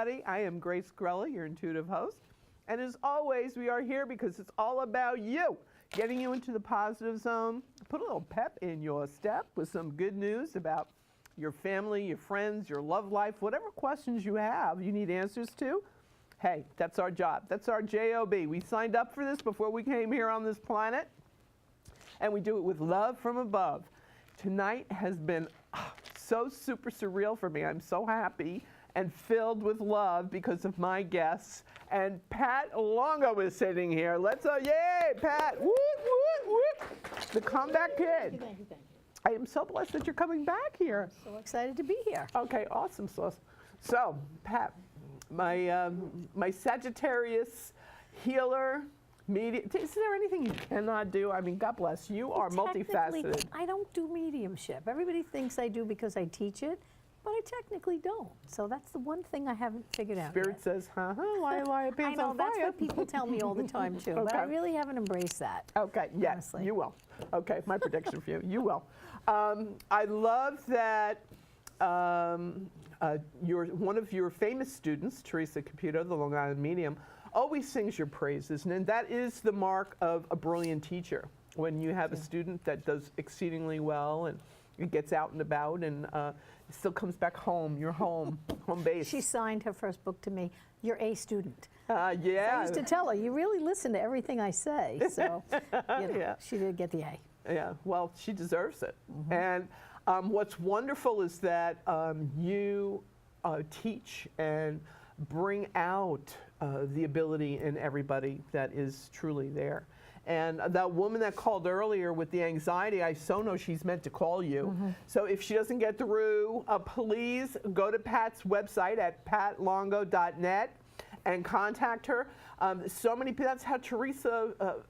everybody. I am Grace Grella, your intuitive host. And as always, we are here because it's all about you, getting you into the positive zone, put a little pep in your step with some good news about your family, your friends, your love life, whatever questions you have you need answers to. Hey, that's our job. That's our job. We signed up for this before we came here on this planet, and we do it with love from above. Tonight has been so super surreal for me. I'm so happy and filled with love because of my guests. And Pat Longo is sitting here. Let's, yay, Pat, whoop, whoop, whoop. The comeback kid. Thank you. I am so blessed that you're coming back here. So excited to be here. Okay, awesome sauce. So, Pat, my Sagittarius healer, is there anything you cannot do? I mean, God bless you. Are multifaceted. I don't do mediumship. Everybody thinks I do because I teach it, but I technically don't. So that's the one thing I haven't figured out Spirit yet. says, why pants I know, on that's fire? what people tell me all the time too, but I really haven't embraced that. Okay, yes, honestly. you will. Okay, my prediction for you, you will. I love that one of your famous students, Theresa Caputo, the Long Island medium, always sings your praises, and that is the mark of a brilliant teacher. When you have a student that does exceedingly well and it gets out and about and still comes back home, you're home, home base. She signed her first book to me, "You're a student." Yeah. I used to tell her, you really listen to everything I say. So Yeah. she did get the A. Yeah, well, she deserves it. And what's wonderful is that you teach and bring out the ability in everybody that is truly there. And that woman that called earlier with the anxiety, I so know she's meant to call you. So if she doesn't get through, please go to Pat's website at patlongo.net and contact her. So many people, that's how Theresa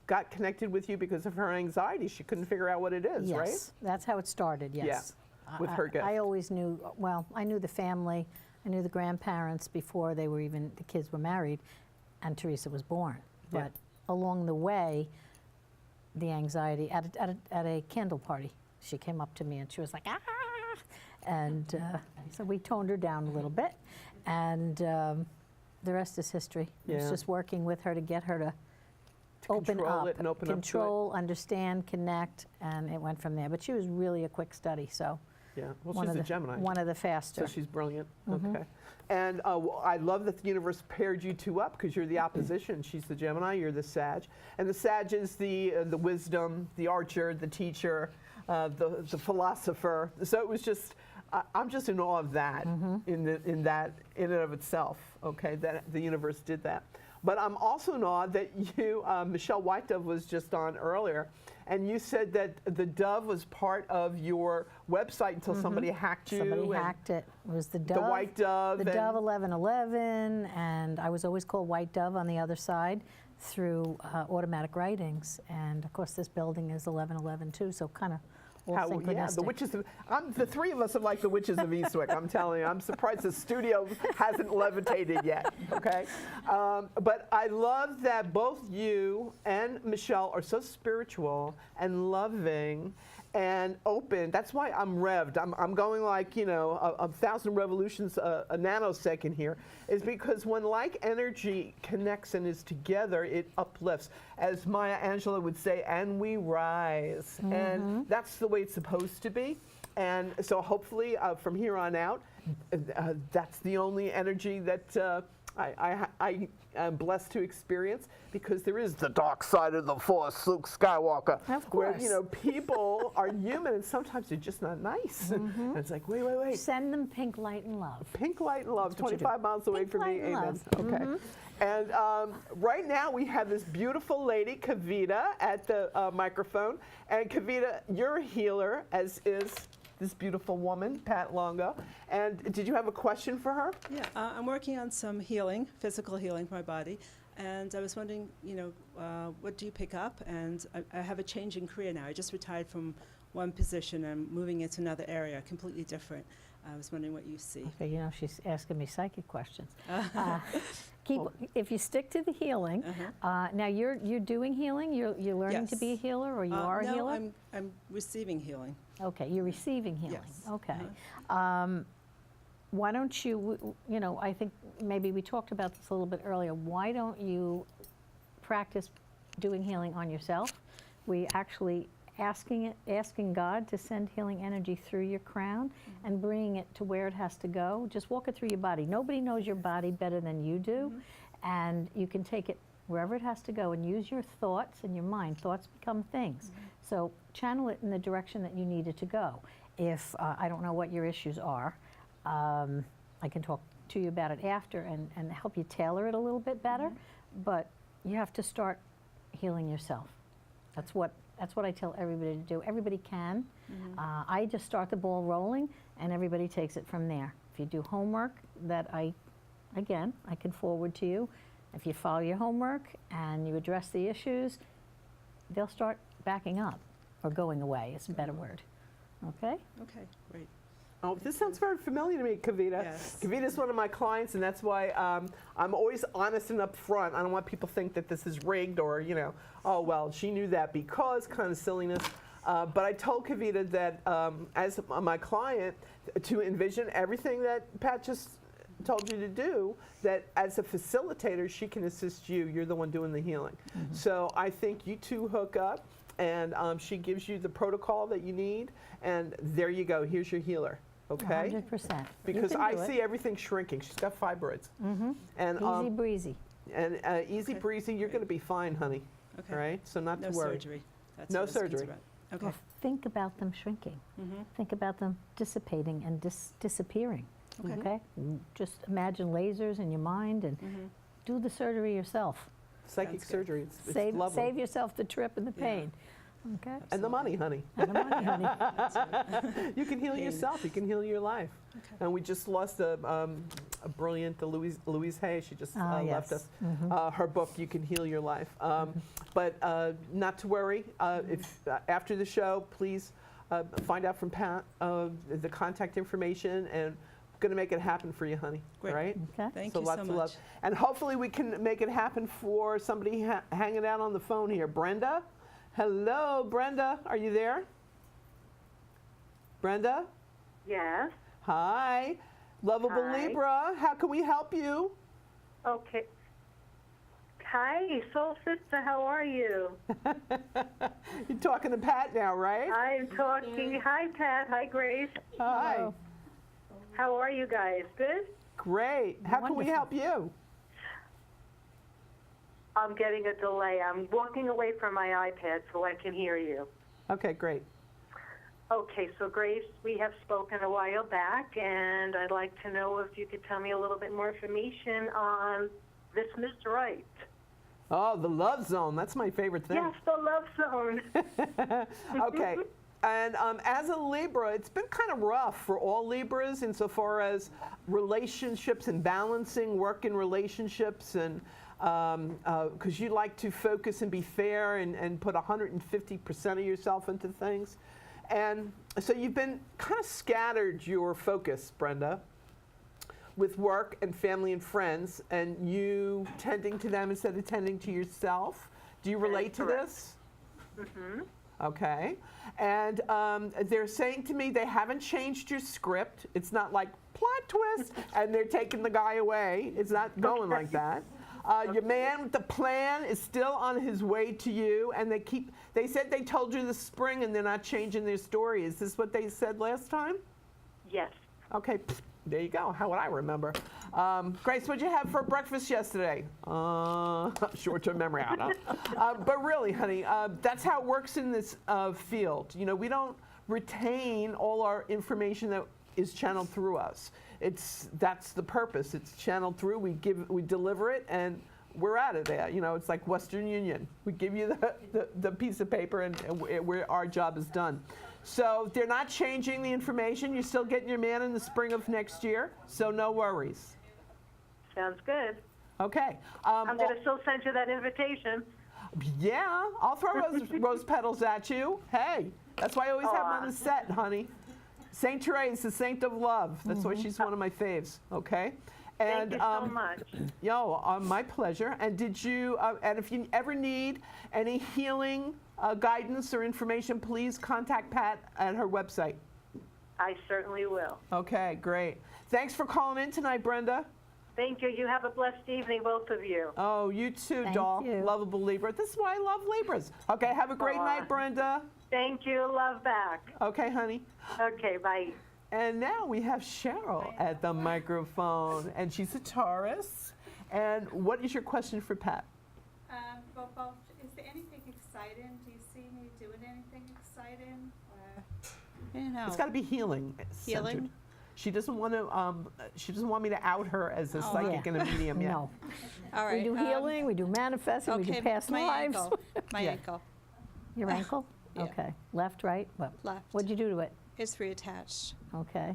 got connected with you because of her anxiety. She couldn't figure out what it is, right? Yes, that's how it started, yes. Yeah, with her gift. I always knew, well, I knew the family, I knew the grandparents before they were even, the kids were married, and Theresa was born. Yeah. But along the way, the anxiety, at a candle party, she came up to me and she was like, ah! And so we toned her down a little bit, and the rest is history. It was just working with her to get her to open control up, it and open up to it. control, understand, connect, and it went from there. But she was really a quick study, so. Yeah, well, she's a Gemini. One of the faster. So she's brilliant. Okay. And I love that the universe paired you two up because you're the opposition. She's the Gemini, you're the Sag. And the Sag is the wisdom, the archer, the teacher, the philosopher. So it was just, I'm just in awe of that, in and of itself, okay, that the universe did that. But I'm also in awe that you, Michelle White Dove was just on earlier, and you said that the dove was part of your website until somebody hacked you. Somebody hacked it. It was the dove. The white dove. The dove 1111, and I was always called White Dove on the other side through automatic writings. And of course, this building is 1111 too, so kind of all synchronistic. Yeah, the witches. The three of us are like the witches of Eastwick. I'm telling you, I'm surprised the studio hasn't levitated yet. Okay, but I love that both you and Michelle are so spiritual and loving and open. That's why I'm revved. I'm going like, you know, a thousand revolutions a nanosecond here, is because when like energy connects and is together, it uplifts. As Maya Angelou would say, and we rise. And that's the way it's supposed to be. And so hopefully from here on out, that's the only energy that I am blessed to experience, because there is the dark side of the Force, Luke Skywalker, of course, where, you know, people are human and sometimes they're just not nice. And it's like, wait. Send them pink light and love. Pink light and love, 25 miles away from me, amen. Okay. And right now we have this beautiful lady, Kavita, at the microphone. And Kavita, you're a healer, as is this beautiful woman, Pat Longo. And did you have a question for her? Yeah, I'm working on some healing, physical healing for my body. And I was wondering, you know, what do you pick up? And I have a change in career now. I just retired from one position and moving into another area, completely different. I was wondering what you see. Okay, you know, she's asking me psychic questions. If you stick to the healing, now you're doing healing. You're learning to be a healer, or you are a healer. No, I'm receiving healing. Okay, you're receiving healing. Yes. Okay. why don't you, I think maybe we talked about this a little bit earlier. Why don't you practice doing healing on yourself? We actually asking God to send healing energy through your crown and bringing it to where it has to go. Just walk it through your body. Nobody knows your body better than you do, and you can take it wherever it has to go and use your thoughts and your mind. Thoughts become things. So channel it in the direction that you need it to go. If I don't know what your issues are, I can talk to you about it after and help you tailor it a little bit better, but you have to start healing yourself. That's what I tell everybody to do. Everybody can. I just start the ball rolling, and everybody takes it from there. If you do homework that I can forward to you, if you follow your homework and you address the issues, they'll start backing up, or going away is a better word. Okay? Okay, great. Oh, this sounds very familiar to me, Kavita. Yes. Kavita's one of my clients, and that's why I'm always honest and upfront. I don't want people to think that this is rigged or, oh, well, she knew that because kind of silliness. But I told Kavita that as my client, to envision everything that Pat just told you to do, that as a facilitator, she can assist you. You're the one doing the healing. So I think you two hook up, and she gives you the protocol that you need, and there you go. Here's your healer. Okay? 100%. Because I see everything shrinking. She's got fibroids. And Easy breezy. And easy breezy, you're going to be fine, honey. Okay. Right? So not No to worry. surgery. That's No what I was concerned surgery. about. Okay. Well, think about them shrinking. Think about them dissipating and disappearing. Okay. Just imagine lasers in your mind and do the surgery yourself. Psychic Sounds good. surgery. It's lovely. Save yourself the trip and the Yeah. pain. Okay. And the money, honey. And the money, honey. That's right. You can heal Pain. yourself. You can heal your life. Okay. And we just lost a brilliant Louise Hay. She just left us. Yes. Her book, You Can Heal Your Life. But not to worry. If after the show, please find out from Pat the contact information, and going to make it happen for you, honey. Great. All right? Okay. Thank So you lots so of much. love. And hopefully we can make it happen for somebody hanging out on the phone here. Brenda? Hello, Brenda. Are you there? Brenda? Yes. Hi. Lovable Hi. Libra. How can we help you? Okay. Hi, Soul Sister. How are you? You're talking to Pat now, right? I'm talking. Hi, Pat. Hi, Grace. Hi. Hello. How are you guys? Good? Great. How can we Wonderful. help you? I'm getting a delay. I'm walking away from my iPad so I can hear you. Okay, great. Okay, so Grace, we have spoken a while back, and I'd like to know if you could tell me a little bit more information on this Mr. Right. Oh, the love zone. That's my favorite thing. Yes, the love zone. Okay. And as a Libra, it's been kind of rough for all Libras insofar as relationships and balancing work in relationships, and because you like to focus and be fair and put 150% of yourself into things. And so you've been kind of scattered your focus, Brenda, with work and family and friends, and you tending to them instead of tending to yourself. Do you relate to correct. this? Okay. And they're saying to me they haven't changed your script. It's not like plot twist and they're taking the guy away. It's not going like that. Your man with the plan is still on his way to you, and they said they told you this spring and they're not changing their story. Is this what they said last time? Yes. Okay, there you go. How would I remember? Grace, what'd you have for breakfast yesterday? Short-term memory. I don't know. But really, honey, that's how it works in this field. You know, we don't retain all our information that is channeled through us. That's the purpose. It's channeled through. We deliver it, and we're out of there. You know, it's like Western Union. We give you the piece of paper, and our job is done. So they're not changing the information. You're still getting your man in the spring of next year, so no worries. Sounds good. Okay. I'm going to still send you that invitation. Yeah, I'll throw rose petals at you. Hey, that's why I always have them on the set, honey. Saint Therese, the saint of love. That's why she's one of my faves. Okay. And, Thank you so much. My pleasure. And did you? And if you ever need any healing guidance or information, please contact Pat at her website. I certainly will. Okay, great. Thanks for calling in tonight, Brenda. Thank you. You have a blessed evening, both of you. Oh, you too, Thank doll. you. Lovable Libra. This is why I love Libras. Okay, have a great Aw. night, Brenda. Thank you. Love back. Okay, honey. Okay, bye. And now we have Cheryl at the microphone, and she's a Taurus. And what is your question for Pat? Well, both, is there anything exciting? Do you see me doing anything exciting? I don't know. It's got to be healing. Healing? centered. She doesn't want to. She doesn't want me to out her as a Oh, psychic and a medium yet. No. All We right. do healing, we do manifesting, we do past my lives. ankle. My Yeah. ankle. Your ankle? Yeah. Okay. Left, right? What? Left. What'd you do to it? It's reattached. Okay.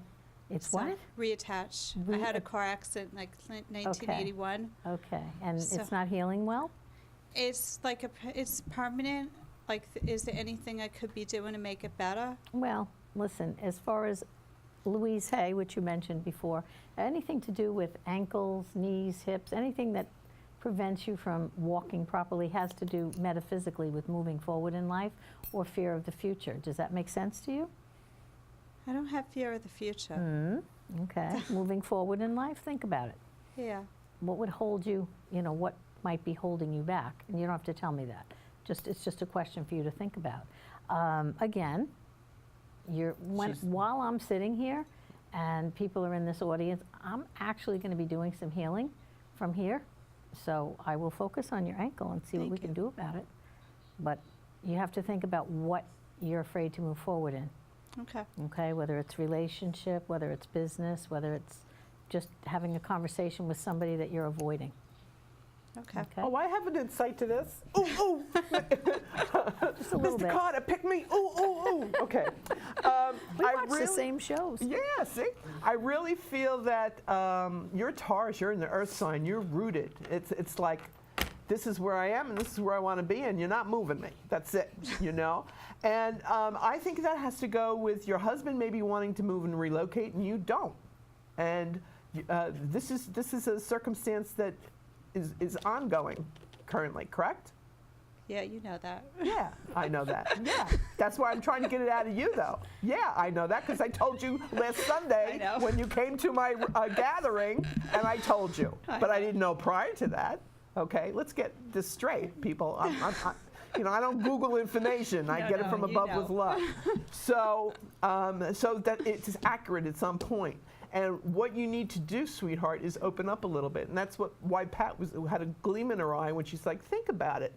It's So, what? Reattached. I had a car accident like 1981. Okay. And So- it's not healing well? It's like it's permanent. Like, is there anything I could be doing to make it better? Well, listen, as far as Louise Hay, which you mentioned before, anything to do with ankles, knees, hips, anything that prevents you from walking properly has to do metaphysically with moving forward in life or fear of the future. Does that make sense to you? I don't have fear of the future. Okay. Moving forward in life, think about it. Yeah. What would hold you, what might be holding you back? And you don't have to tell me that. It's just a question for you to think about. Again, while I'm sitting here and people are in this audience, I'm actually going to be doing some healing from here. So I will focus on your ankle and see what we Thank can you. do about it. But you have to think about what you're afraid to move forward in. Okay. Okay, whether it's relationship, whether it's business, whether it's just having a conversation with somebody that you're avoiding. Okay. Okay, Oh, I have an insight to this. Ooh, ooh. just a little Mr. bit. Carter, pick me. Ooh, ooh, ooh. Okay. We I watch the same shows. Yeah, see? I really feel that you're Taurus, you're in the earth sign, you're rooted. It's like, this is where I am and this is where I want to be, and you're not moving me. That's it, And I think that has to go with your husband maybe wanting to move and relocate, and you don't. And this is a circumstance that is ongoing currently, correct? Yeah, you know that. Yeah, I know that. Yeah, that's why I'm trying to get it out of you, though. Yeah, I know that because I told you last Sunday I know. when you came to my gathering, and I told you. But I didn't know prior to that. Okay, let's get this straight, people. I don't Google information. I get it from you above know. with love. So that it's accurate at some point. And what you need to do, sweetheart, is open up a little bit. And that's why Pat had a gleam in her eye when she's like, think about it.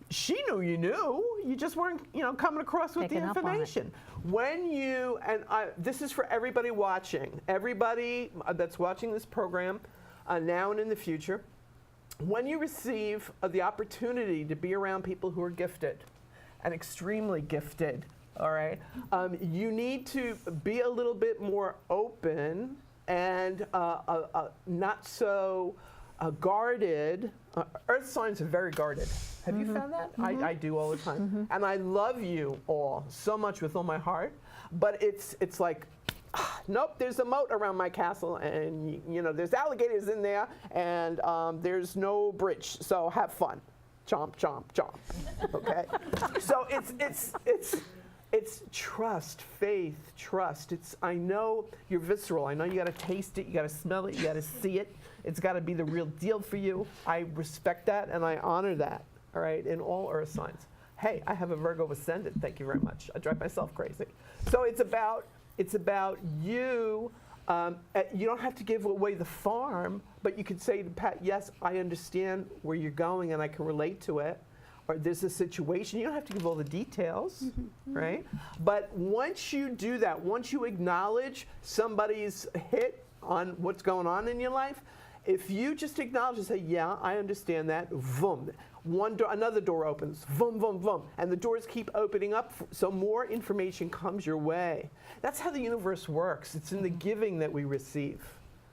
She knew you knew. You just weren't, coming across with Picking the up on it. information. When you, this is for everybody watching, everybody that's watching this program now and in the future, when you receive the opportunity to be around people who are gifted and extremely gifted, all right, you need to be a little bit more open and not so guarded. Earth signs are very guarded. Have you found that? I do all the time. And I love you all so much with all my heart, but it's like, nope, there's a moat around my castle, and there's alligators in there, and there's no bridge, so have fun. Chomp, chomp, chomp. Okay? So it's trust, faith, trust. I know you're visceral. I know you got to taste it, you got to smell it, you got to see it. It's got to be the real deal for you. I respect that and I honor that, all right, in all earth signs. Hey, I have a Virgo ascendant, thank you very much. I drive myself crazy. So it's about you. You don't have to give away the farm, but you could say to Pat, yes, I understand where you're going and I can relate to it. Or there's a situation, you don't have to give all the details, right? But once you do that, once you acknowledge somebody's hit on what's going on in your life, if you just acknowledge and say, yeah, I understand that, boom, another door opens, boom, boom, boom, and the doors keep opening up, so more information comes your way. That's how the universe works. It's in the giving that we receive,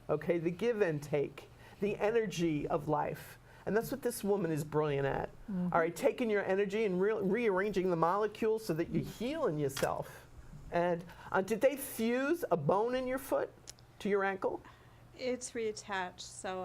okay? The give and take, the energy of life. And that's what this woman is brilliant at. All right, taking your energy and rearranging the molecules so that you're healing yourself. And did they fuse a bone in your foot to your ankle? It's reattached, so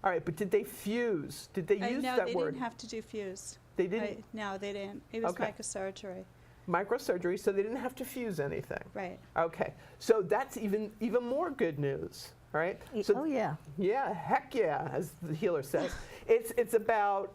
All right, but did they fuse? Did they use no, that they word? didn't have to do fuse. They didn't? No, they didn't. It was Okay. like a surgery. Microsurgery, so they didn't have to fuse anything. Right. Okay, so that's even more good news, right? So, Oh, yeah. yeah, heck yeah, as the healer says. It's about,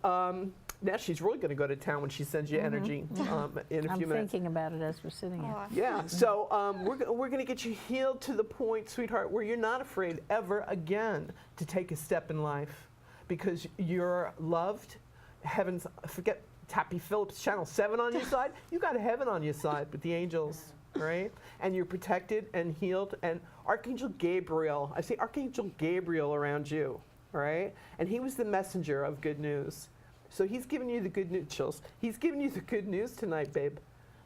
now she's really going to go to town when she sends you energy in a I'm few minutes. thinking about it as we're sitting here. Yeah, so we're going to get you healed to the point, sweetheart, where you're not afraid ever again to take a step in life because you're loved. Heaven's, forget Tappy Phillips, Channel 7 on your side. You got heaven on your side with the angels, right? And you're protected and healed. And Archangel Gabriel, I see Archangel Gabriel around you, right? And he was the messenger of good news. So he's giving you the good news, Chills. He's giving you the good news tonight, babe.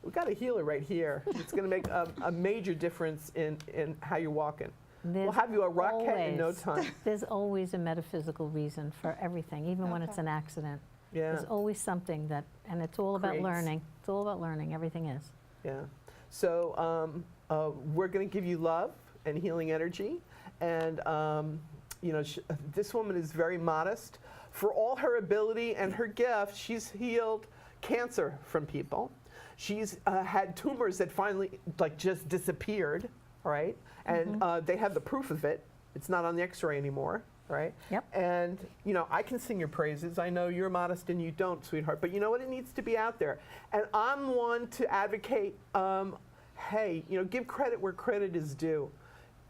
We got a healer right here. It's going to make a major difference in how you're walking. We'll have you a rockhead in no time. There's always a metaphysical reason for everything, even when it's an accident. Yeah. There's always something that, and it's all about Creates. learning. It's all about learning. Everything is. Yeah. So we're going to give you love and healing energy. And, you know, this woman is very modest. For all her ability and her gift, she's healed cancer from people. She's had tumors that finally, like, just disappeared, right? And they have the proof of it. It's not on the x-ray anymore, right? Yep. And, you know, I can sing your praises. I know you're modest and you don't, sweetheart. But you know what? It needs to be out there. And I'm one to advocate, hey, you know, give credit where credit is due.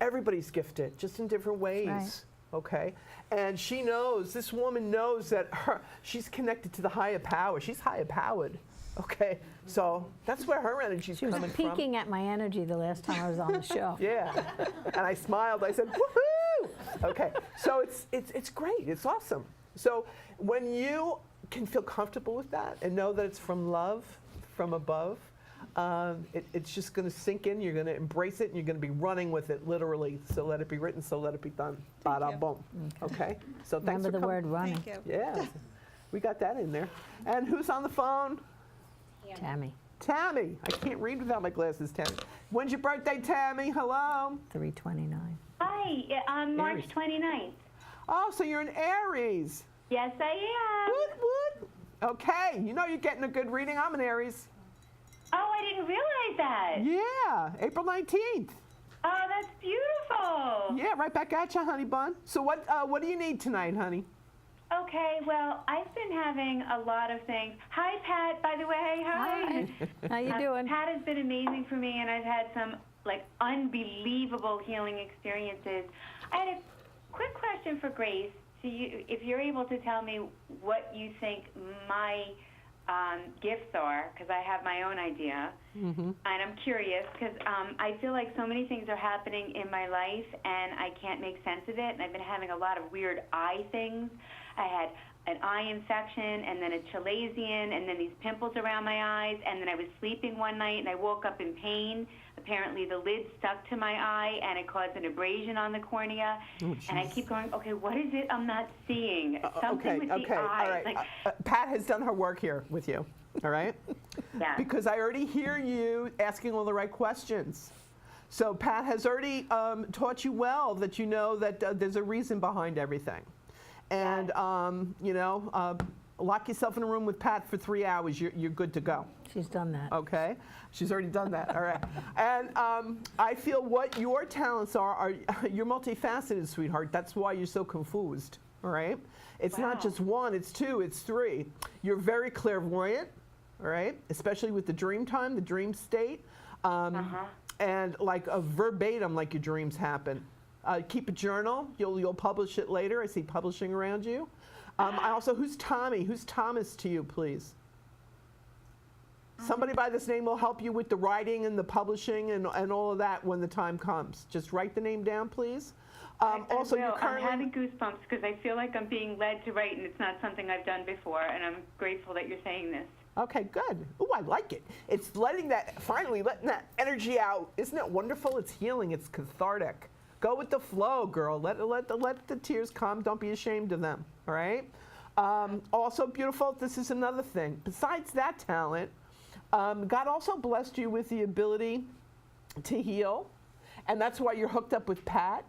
Everybody's gifted, just in different ways. Right. Okay, and she knows, this woman knows that she's connected to the higher power. She's higher powered. Okay, so that's where her energy's She was coming from. peeking at my energy the last time I was on the show. Yeah, and I smiled. I said, woohoo! Okay, so it's great. It's awesome. So when you can feel comfortable with that and know that it's from love, from above, it's just going to sink in. You're going to embrace it, and you're going to be running with it, literally. So let it be written. So let it be done. Bada boom. Okay. So thanks Remember for the coming. word running. Thank you. Yeah, we got that in there. And who's on the phone? Tammy, Tammy. I can't read without my glasses, Tammy. When's your birthday, Tammy? Hello. 329. Hi, on March Aries. 29th. Oh, so you're an Aries. Yes, I am. Woot, woot. Okay, you know you're getting a good reading. I'm an Aries. Oh, I didn't realize that. Yeah, April 19th. Oh, that's beautiful. Yeah, right back at you, honey bun. So what do you need tonight, honey? Okay, well, I've been having a lot of things. Hi, Pat, by the way. Hi. How you doing? Pat has been amazing for me, and I've had some, like, unbelievable healing experiences. I had a quick question for Grace. So if you're able to tell me what you think my gifts are, because I have my own idea, and I'm curious because I feel like so many things are happening in my life and I can't make sense of it, and I've been having a lot of weird eye things. I had an eye infection and then a chalazion and then these pimples around my eyes, and then I was sleeping one night and I woke up in pain. Apparently the lid stuck to my eye and it caused an abrasion on the cornea. Oh, and I keep going, okay, what is it I'm not seeing? Something with the okay, all eye. right. Like, Pat has done her work here with you, all right? yeah. Because I already hear you asking all the right questions. So Pat has already taught you well that you know that there's a reason behind everything. And, you know, lock yourself in a room with Pat for 3 hours, you're good to go. She's done that. Okay, she's already done that. All right, and I feel what your talents are you're multifaceted, sweetheart. That's why you're so confused. All right, it's not Wow. just one, it's two, it's three. You're very clairvoyant. All right, especially with the dream time, the dream state, and like a verbatim, like your dreams happen. Keep a journal. You'll publish it later. I see publishing around you. I also, who's Tommy? Who's Thomas to you, please? Somebody by this name will help you with the writing and the publishing and all of that when the time comes. Just write the name down, please. Also, I you're will. currently... I'm having goosebumps because I feel like I'm being led to write, and it's not something I've done before, and I'm grateful that you're saying this. Okay, good. Oh, I like it. It's finally letting that energy out. Isn't it wonderful? It's healing. It's cathartic. Go with the flow, girl. Let the tears come. Don't be ashamed of them, all right? Also beautiful, this is another thing. Besides that talent, God also blessed you with the ability to heal, and that's why you're hooked up with Pat,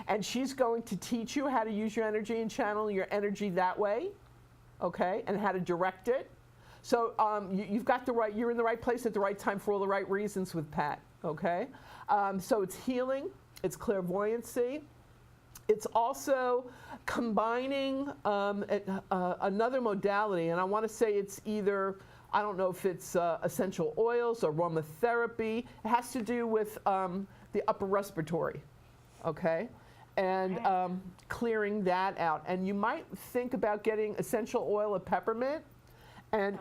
and she's going to teach you how to use your energy and channel your energy that way, okay, and how to direct it. So you're in the right place at the right time for all the right reasons with Pat, okay? So it's healing, it's clairvoyancy, it's also combining another modality, and I want to say it's either, I don't know if it's essential oils or aromatherapy. It has to do with the upper respiratory, okay? And clearing that out. And you might think about getting essential oil of peppermint and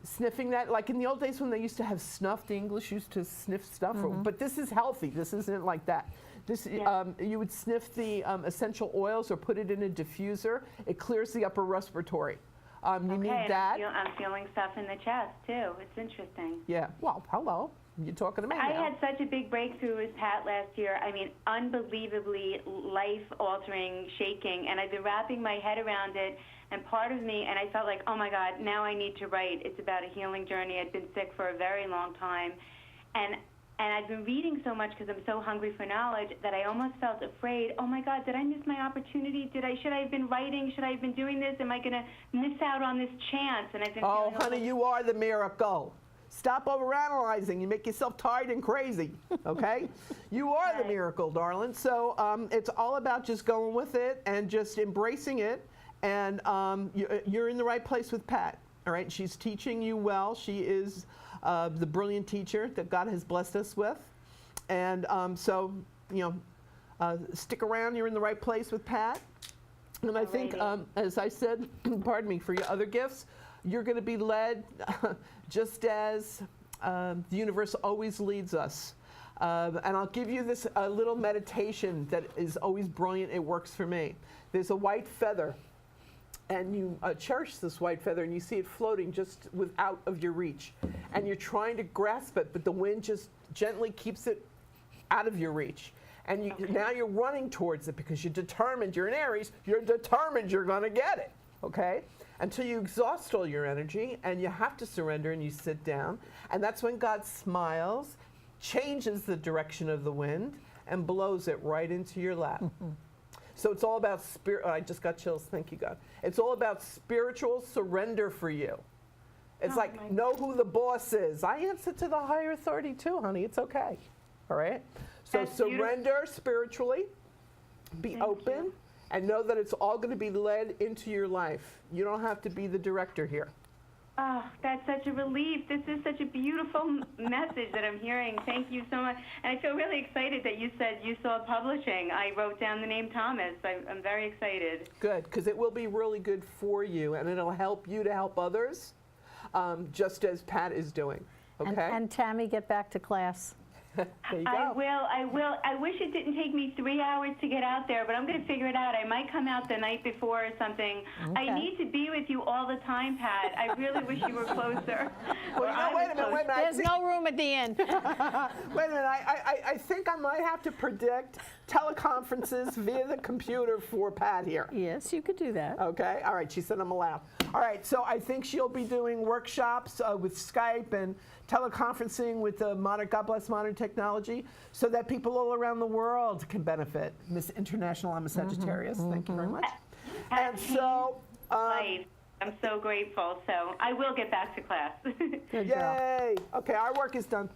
sniffing that. Like in the old days when they used to have snuff, the English used to sniff stuff. But this is healthy. This isn't like that. This, you would sniff the essential oils or put it in a diffuser. It clears the upper respiratory. You need that. I'm feeling stuff in the chest, too. It's interesting. Yeah. Well, hello. You're talking to me I now. had such a big breakthrough with Pat last year. I mean, unbelievably life-altering, shaking, and I've been wrapping my head around it, and part of me, and I felt like, oh my God, now I need to write. It's about a healing journey. I'd been sick for a very long time, and I've been reading so much because I'm so hungry for knowledge that I almost felt afraid. Oh my God, did I miss my opportunity? Should I have been writing? Should I have been doing this? Am I going to miss out on this chance? And I've been feeling honey, you are the miracle. Stop overanalyzing. You make yourself tired and crazy, okay? You are the miracle, darling. So it's all about just going with it and just embracing it. And you're in the right place with Pat, all right? She's teaching you well. She is the brilliant teacher that God has blessed us with. And so, stick around. You're in the right place with Pat. And I think, as I said, pardon me, for your other gifts, you're going to be led just as the universe always leads us. And I'll give you this little meditation that is always brilliant. It works for me. There's a white feather, and you cherish this white feather, and you see it floating just out of your reach. And you're trying to grasp it, but the wind just gently keeps it out of your reach. And now you're running towards it because you're determined. You're in Aries. You're determined you're going to get it, okay? Until you exhaust all your energy, and you have to surrender, and you sit down. And that's when God smiles, changes the direction of the wind, and blows it right into your lap. So it's all about spirit. I just got chills. Thank you, God. It's all about spiritual surrender for you. It's know who the boss is. I answer to the higher authority too, honey. It's okay. All right? So That's surrender spiritually. Be open. And know that it's all going to be led into your life. You don't have to be the director here. Oh, that's such a relief. This is such a beautiful message that I'm hearing. Thank you so much. And I feel really excited that you said you saw publishing. I wrote down the name Thomas. I'm very excited. Good, because it will be really good for you, and it'll help you to help others, just as Pat is doing. Okay? And Tammy, get back to class. There you go. I will. I wish it didn't take me 3 hours to get out there, but I'm going to figure it out. I might come out the night before or something. Okay. I need to be with you all the time, Pat. I really wish you were closer. Well, wait a minute. There's no room at the inn. Wait a minute. I think I might have to predict teleconferences via the computer for Pat here. Yes, you could do that. Okay. All right. She said I'm allowed. All right. So I think she'll be doing workshops with Skype and teleconferencing with the God bless modern technology, so that people all around the world can benefit. Miss International, I'm a Sagittarius. Thank you very much. And so, I'm so grateful. So I will get back to class. Good girl. yay! Okay, our work is done.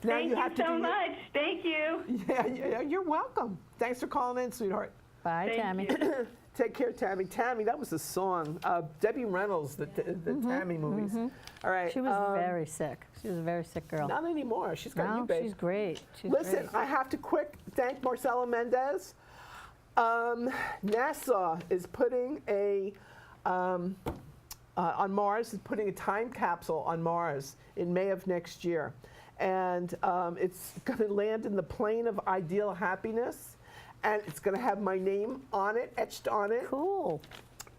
Now Thank you so much. Thank you. Yeah, you're welcome. Thanks for calling in, sweetheart. Bye, Thank Tammy. you. Take care, Tammy. Tammy, that was a song. Debbie Reynolds, the Tammy movies. All right. She was very sick. She was a very sick girl. Not anymore. She's got you, No, babe. she's great. She's Listen, great. I have to thank Marcela Mendez. NASA is putting on Mars, is putting a time capsule on Mars in May of next year. And it's going to land in the plane of ideal happiness. And it's going to have my name on it, etched on it. Cool.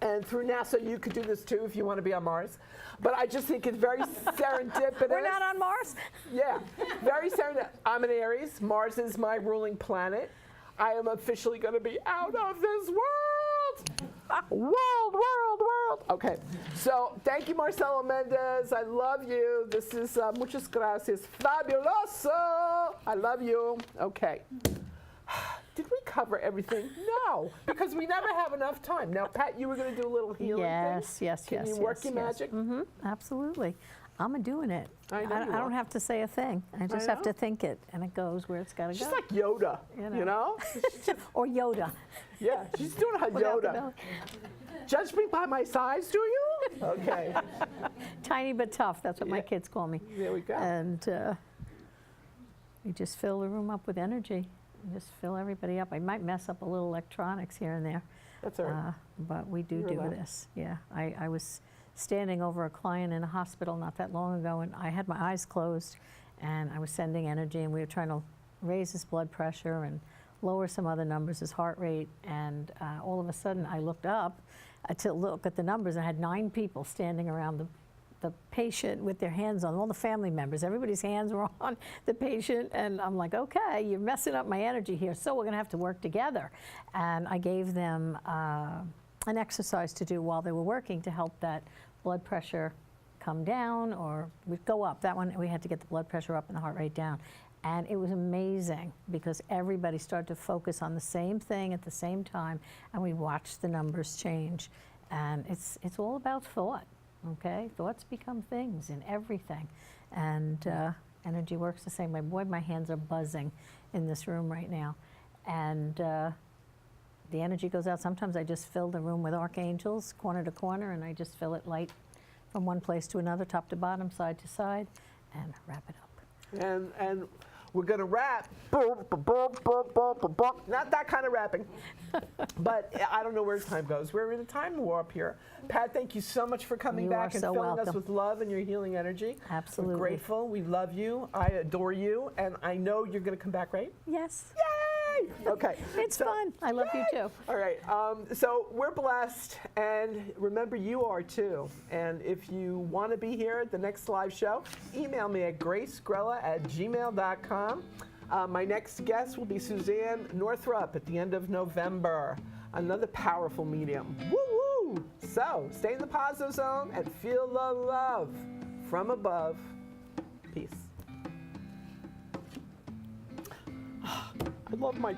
And through NASA, you could do this too if you want to be on Mars. But I just think it's very serendipitous. We're not on Mars? Yeah, very serendipitous. I'm an Aries. Mars is my ruling planet. I am officially going to be out of this world. World. Okay, so thank you, Marcelo Mendez. I love you. This is muchas gracias. Fabuloso. I love you. Okay. Did we cover everything? No, because we never have enough time. Now, Pat, you were going to do a little healing Yes, thing. yes, Can yes. you work your magic? Mm-hmm, absolutely. I'm doing it. I know you I are. don't have to say a thing. I just have know. to think it, and it goes where it's got to go. She's like Yoda, you know? Or Yoda. Yeah, she's doing her without the Yoda. belly. Judge me by my size, do you? Okay, Tiny but tough. That's what my Yeah. kids call me. there we go. And you just fill the room up with energy. You just fill everybody up. I might mess up a little electronics here and there, That's all right. but we do You're do allowed. this. Yeah, I was standing over a client in a hospital not that long ago, and I had my eyes closed, and I was sending energy, and we were trying to raise his blood pressure and lower some other numbers, his heart rate, and all of a sudden I looked up to look at the numbers, and I had 9 people standing around the patient with their hands on, all the family members, everybody's hands were on the patient, and I'm like, okay, you're messing up my energy here, so we're gonna have to work together. And I gave them an exercise to do while they were working to help that blood pressure come down or would go up. That one, we had to get the blood pressure up and the heart rate down. And it was amazing because everybody started to focus on the same thing at the same time, and we watched the numbers change. And it's all about thought. Okay, thoughts become things in everything, and energy works the same way. Boy, my hands are buzzing in this room right now, and the energy goes out. Sometimes I just fill the room with archangels, corner to corner, and I just fill it light from one place to another, top to bottom, side to side, and wrap it up. And we're gonna rap. Not that kind of rapping. But I don't know where time goes. We're in a time warp here. Pat, thank you so much for coming You back are and so filling us welcome. with love and your healing energy. Absolutely. We're grateful. We love you. I adore you. And I know you're gonna come back, right? Yes, Yay! Okay. it's fun. I love you too. All right. So we're blessed, and remember, you are too. And if you want to be here at the next live show, email me at gracegrella@gmail.com. My next guest will be Suzanne Northrup at the end of November. Another powerful medium. Woo woo! So stay in the positive zone and feel the love from above. Peace. I love my.